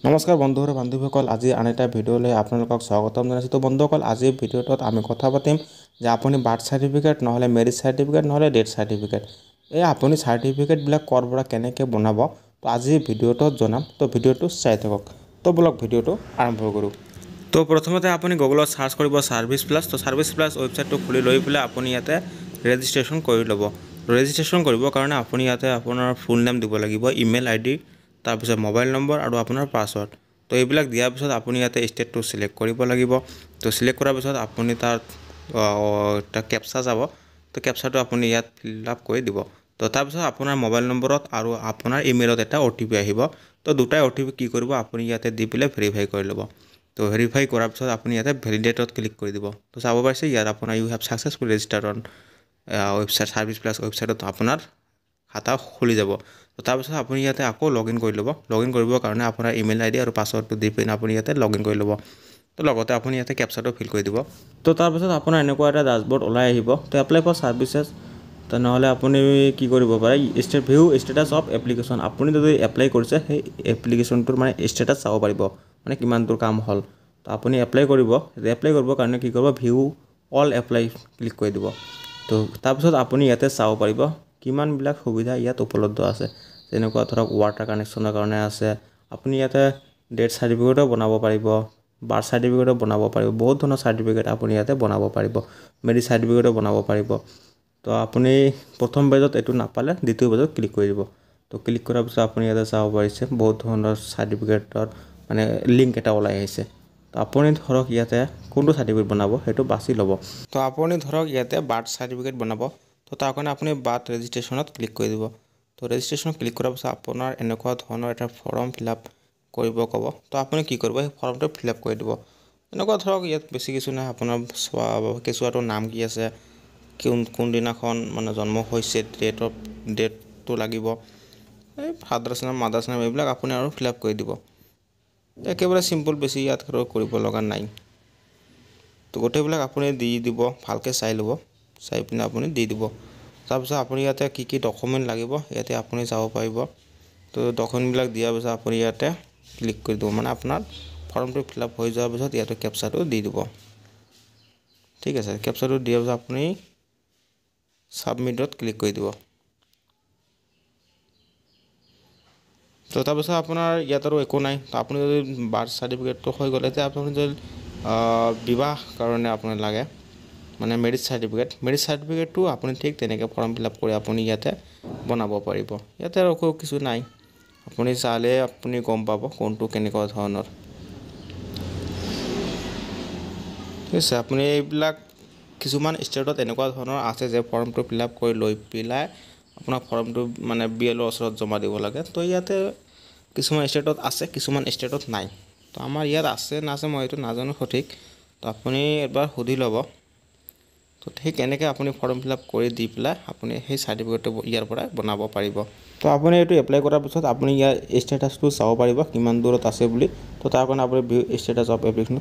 নমস্কাৰ বন্ধু আৰু বান্ধৱীসকল, আজি আন এটা ভিডিঅ'লৈ আপোনালোকক স্বাগতম জনাইছোঁ। তো বন্ধুসকল, আজিৰ ভিডিঅ'টোত আমি কথা পাতিম যে আপুনি বাৰ্থ চাৰ্টিফিকেট নহ'লে মেৰিজ চাৰ্টিফিকেট নহ'লে ডেথ চাৰ্টিফিকেট এই আপুনি চাৰ্টিফিকেটবিলাক ক'ৰ পৰা কেনেকৈ বনাব তো আজিৰ ভিডিঅ'টোত জনাম। তো ভিডিঅ'টো চাই থাকক। তো বলক ভিডিঅ'টো আৰম্ভ কৰোঁ। তো প্ৰথমতে আপুনি গুগলত চাৰ্চ কৰিব ছাৰ্ভিচ প্লাছ। তো ছাৰ্ভিচ প্লাছ ৱেবছাইটটো খুলি লৈ পেলাই আপুনি ইয়াতে ৰেজিষ্ট্ৰেশ্যন কৰি ল'ব। ৰেজিষ্ট্ৰেশ্যন কৰিবৰ কাৰণে আপুনি ইয়াতে আপোনাৰ ফুল নেম দিব লাগিব, ইমেইল আইডি, তাৰপিছত মোবাইল নম্বৰ আৰু আপোনাৰ পাছৱৰ্ড। তো এইবিলাক দিয়াৰ পিছত আপুনি ইয়াতে ষ্টেটটো চিলেক্ট কৰিব লাগিব। তো চিলেক্ট কৰাৰ পিছত আপুনি তাত এটা কেপচা যাব। তো কেপচাটো আপুনি ইয়াত ফিল আপ কৰি দিব। তো তাৰপিছত আপোনাৰ মোবাইল নম্বৰত আৰু আপোনাৰ ইমেইলত এটা OTP আহিব। তো দুটাই OTP কি কৰিব, আপুনি ইয়াতে দি পেলাই ভেৰিফাই কৰি ল'ব। তো ভেৰিফাই কৰাৰ পিছত আপুনি ইয়াতে ভেলিডেটত ক্লিক কৰি দিব। তো চাব পাৰিছে ইয়াত আপোনাৰ you have successfully registered on website service plus ৱেবছাইটত আপোনাৰ খাতা খুলি যাব। তো তাৰপিছত আপুনি ইয়াতে আকৌ লগ ইন কৰি ল'ব। লগ ইন কৰিবৰ কাৰণে আপোনাৰ ইমেইল আইডি আৰু পাছৱৰ্ডটো দি পিনে আপুনি ইয়াতে লগ ইন কৰি ল'ব। তো লগতে আপুনি ইয়াতে কেপচাটো ফিল কৰি দিব। তো তাৰপিছত আপোনাৰ এনেকুৱা এটা ডাছবৰ্ড ওলাই আহিব। তো এপ্লাই ফৰ ছাৰ্ভিচেছ, তেনেহ'লে আপুনি কি কৰিব পাৰে, ভিউ ষ্টেটাছ অফ এপ্লিকেশ্যন। আপুনি যদি এপ্লাই কৰিছে সেই এপ্লিকেশ্যনটোৰ মানে ষ্টেটাছ চাব পাৰিব, মানে কিমান দূৰ কাম হ'ল। তো আপুনি এপ্লাই কৰিব। এপ্লাই কৰিবৰ কাৰণে কি কৰিব, ভিউ অল এপ্লাই ক্লিক কৰি দিব। তো তাৰপিছত আপুনি ইয়াতে চাব পাৰিব কিমানবিলাক সুবিধা ইয়াত উপলব্ধ আছে। যেনেকুৱা ধৰক ৱাটাৰ কানেকশ্যনৰ কাৰণে আছে, আপুনি ইয়াতে ডেথ চাৰ্টিফিকেটো বনাব পাৰিব, বাৰ্থ চাৰ্টিফিকেটো বনাব পাৰিব, বহুত ধৰণৰ চাৰ্টিফিকেট আপুনি ইয়াতে বনাব পাৰিব, মেৰিজ চাৰ্টিফিকেটো বনাব পাৰিব। তো আপুনি প্ৰথম পেজত এইটো নাপালে দ্বিতীয় পেজত ক্লিক কৰি দিব। তো ক্লিক কৰাৰ পিছত আপুনি ইয়াতে চাব পাৰিছে বহুত ধৰণৰ চাৰ্টিফিকেটৰ মানে লিংক এটা ওলাই আহিছে। তো আপুনি ধৰক ইয়াতে কোনটো চাৰ্টিফিকেট বনাব সেইটো বাছি ল'ব। তো আপুনি ধৰক ইয়াতে বাৰ্থ চাৰ্টিফিকেট বনাব। তো তাৰ কাৰণে আপুনি বাৰ্থ ৰেজিষ্ট্ৰেশ্যনত ক্লিক কৰি দিব। তো ৰেজিষ্ট্ৰেশ্যনত ক্লিক কৰাৰ পিছত আপোনাৰ এনেকুৱা ধৰণৰ এটা ফৰ্ম ফিল আপ কৰিব ক'ব। তো আপুনি কি কৰিব, সেই ফৰ্মটো ফিল আপ কৰি দিব। এনেকুৱা ধৰক ইয়াত বেছি কিছু নাই, আপোনাৰ কেঁচুৱাটোৰ নাম কি আছে, কোনদিনাখন মানে জন্ম হৈছে, ডেটটো লাগিব, এই ফাদাৰ্ছ নেম, মাদাৰ্ছ নেম, এইবিলাক আপুনি আৰু ফিল আপ কৰি দিব। একেবাৰে চিম্পল, বেছি ইয়াত কৰিব লগা নাই। তো গোটেইবিলাক আপুনি দি দিব, ভালকৈ চাই ল'ব, চাই পিনে আপুনি দি দিব। তাৰপিছত আপুনি ইয়াতে কি কি ডকুমেণ্ট লাগিব ইয়াতে আপুনি চাব পাৰিব। তো ডকুমেণ্টবিলাক দিয়াৰ পিছত আপুনি ইয়াতে ক্লিক কৰি দিব, মানে আপোনাৰ ফৰ্মটো ফিল আপ হৈ যোৱাৰ পিছত ইয়াতে কেপচাটো দি দিব। ঠিক আছে, কেপচাটো দিয়াৰ পিছত আপুনি ছাবমিটত ক্লিক কৰি দিব। তো তাৰপিছত আপোনাৰ ইয়াত আৰু একো নাই। তো আপুনি যদি বাৰ্থ চাৰ্টিফিকেটটো হৈ গ'লে, এতিয়া আপুনি যদি বিবাহ কাৰণে আপোনাৰ লাগে মানে মেৰিজ চাৰ্টিফিকেটটো আপুনি ঠিক তেনেকৈ ফৰ্ম ফিল আপ কৰি আপুনি ইয়াতে বনাব পাৰিব। ইয়াতে আৰু একো কিছু নাই, আপুনি চালে আপুনি গম পাব কোনটো কেনেকুৱা ধৰণৰ। ঠিক আছে, আপুনি এইবিলাক কিছুমান ষ্টেটত এনেকুৱা ধৰণৰ আছে যে ফৰ্মটো ফিল আপ কৰি লৈ পেলাই আপোনাৰ ফৰ্মটো মানে BLOৰ ওচৰত জমা দিব লাগে। তো ইয়াতে কিছুমান ষ্টেটত আছে, কিছুমান ষ্টেটত নাই। তো আমাৰ ইয়াত আছে নাছে মই এইটো নাজানো সঠিক। তো আপুনি এবাৰ সুধি ল'ব। তো ঠিক এনেকৈ আপুনি ফৰ্ম ফিল আপ কৰি দি পেলাই আপুনি সেই চাৰ্টিফিকেটটো ইয়াৰ পৰা বনাব পাৰিব। তো আপুনি এইটো এপ্লাই কৰাৰ পিছত আপুনি ইয়াৰ ষ্টেটাছটো চাব পাৰিব কিমান দূৰত আছে বুলি। তো তাৰ কাৰণে আপুনি ভিউ ষ্টেটাছ অফ এপ্লিকেশ্যন